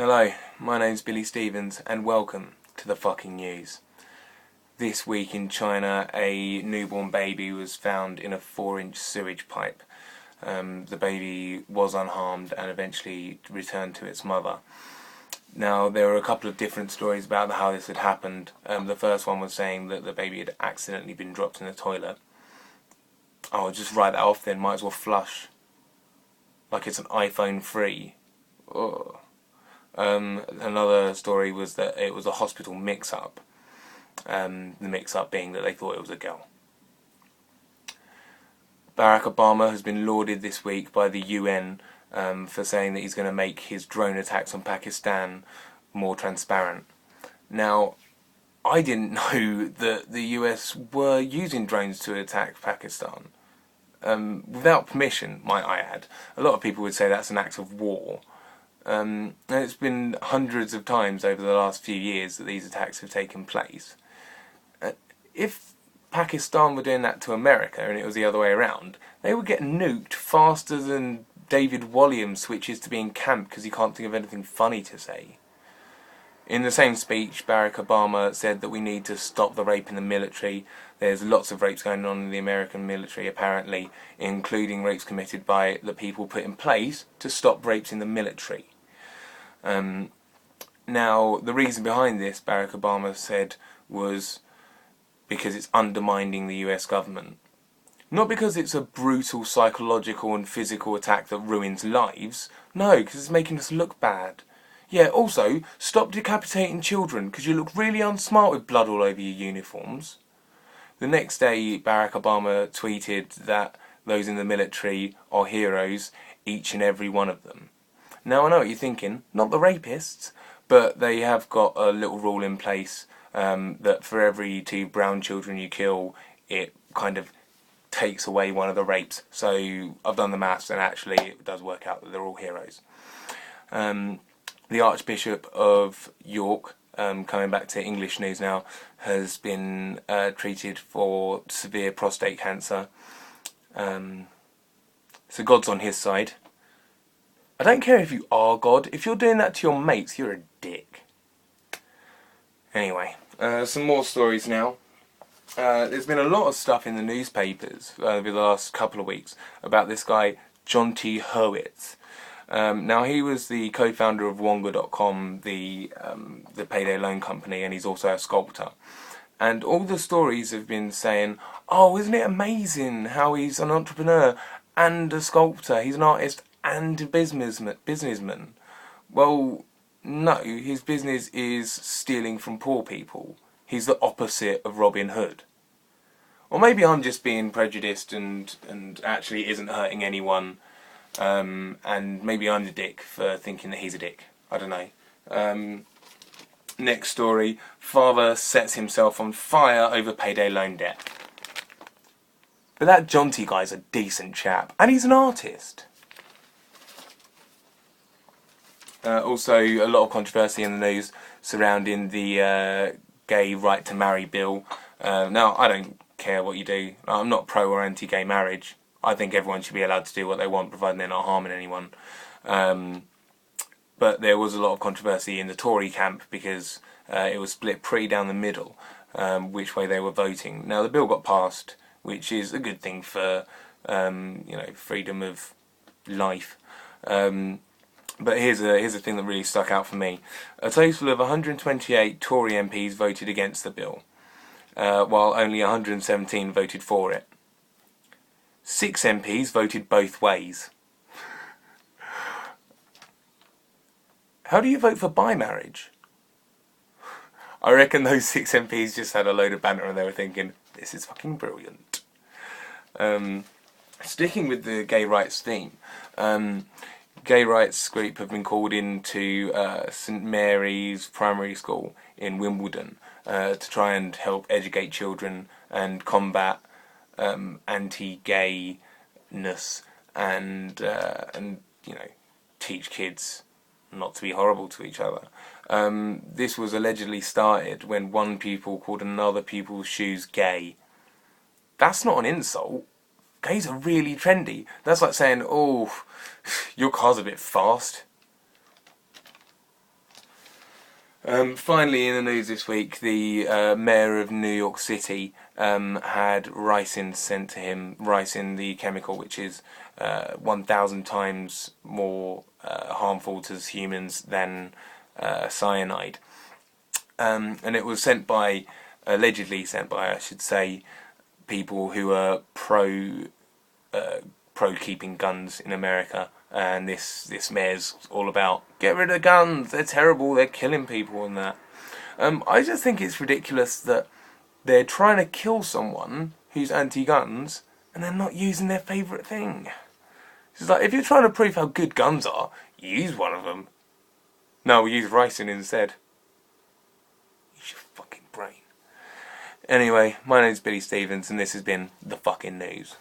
Hello, my name's Billy Stevens and welcome to the fucking news. This week in China, a newborn baby was found in a 4-inch sewage pipe. The baby was unharmed and eventually returned to its mother. Now, there were a couple of different stories about how this had happened. The first one was saying that the baby had accidentally been dropped in the toilet. I'll just write that off then, might as well flush. Like it's an iPhone 3. Oh. Another story was that it was a hospital mix-up. The mix-up being that they thought it was a girl. Barack Obama has been lauded this week by the UN for saying that he's going to make his drone attacks on Pakistan more transparent. Now, I didn't know that the US were using drones to attack Pakistan. Without permission, might I add. A lot of people would say that's an act of war. And it's been hundreds of times over the last few years that these attacks have taken place. If Pakistan were doing that to America and it was the other way around, they would get nuked faster than David Walliams switches to being camp because he can't think of anything funny to say. In the same speech, Barack Obama said that we need to stop the rape in the military. There's lots of rapes going on in the American military, apparently, including rapes committed by the people put in place to stop rapes in the military. Now, the reason behind this, Barack Obama said, was because it's undermining the US government. Not because it's a brutal psychological and physical attack that ruins lives. No, because it's making us look bad. Yeah, also, stop decapitating children, because you look really unsmart with blood all over your uniforms. The next day, Barack Obama tweeted that those in the military are heroes, each and every one of them. Now, I know what you're thinking, not the rapists, but they have got a little rule in place that for every 2 brown children you kill, it kind of takes away one of the rapes. So, I've done the maths, and actually it does work out that they're all heroes. The Archbishop of York, coming back to English news now, has been treated for severe prostate cancer. So God's on his side. I don't care if you are God. If you're doing that to your mates, you're a dick. Anyway, some more stories now. There's been a lot of stuff in the newspapers over the last couple of weeks about this guy, Jonty Hurwitz. Now, he was the co-founder of Wonga.com, the payday loan company, and he's also a sculptor. And all the stories have been saying, oh, isn't it amazing how he's an entrepreneur and a sculptor, he's an artist and a businessman. Well, no, his business is stealing from poor people. He's the opposite of Robin Hood. Or maybe I'm just being prejudiced and actually isn't hurting anyone. And maybe I'm the dick for thinking that he's a dick. I don't know. Next story. Father sets himself on fire over payday loan debt. But that Jonty guy's a decent chap. And he's an artist. Also, a lot of controversy in the news surrounding the gay right to marry bill. Now, I don't care what you do. I'm not pro or anti-gay marriage. I think everyone should be allowed to do what they want, providing they're not harming anyone. But there was a lot of controversy in the Tory camp because it was split pretty down the middle, which way they were voting. Now, the bill got passed, which is a good thing for freedom of life. But here's a thing that really stuck out for me. A total of 128 Tory MPs voted against the bill, while only 117 voted for it. 6 MPs voted both ways. How do you vote for bi-marriage? I reckon those 6 MPs just had a load of banter and they were thinking, this is fucking brilliant. Sticking with the gay rights theme, gay rights group have been called into St Mary's Primary School in Wimbledon to try and help educate children and combat anti-gayness and teach kids not to be horrible to each other. This was allegedly started when one pupil called another pupil's shoes gay. That's not an insult. Gays are really trendy. That's like saying, oh, your car's a bit fast. Finally, in the news this week, the mayor of New York City had ricin sent to him. Ricin, the chemical which is 1,000 times more harmful to humans than cyanide. And it was allegedly sent by, I should say, people who are pro keeping guns in America. And this mayor's all about, get rid of guns, they're terrible, they're killing people and that. I just think it's ridiculous that they're trying to kill someone who's anti-guns and they're not using their favourite thing. It's like, if you're trying to prove how good guns are, use one of them. No, we'll use ricin instead. Use your fucking brain. Anyway, my name's Billy Stevens and this has been The Fucking News.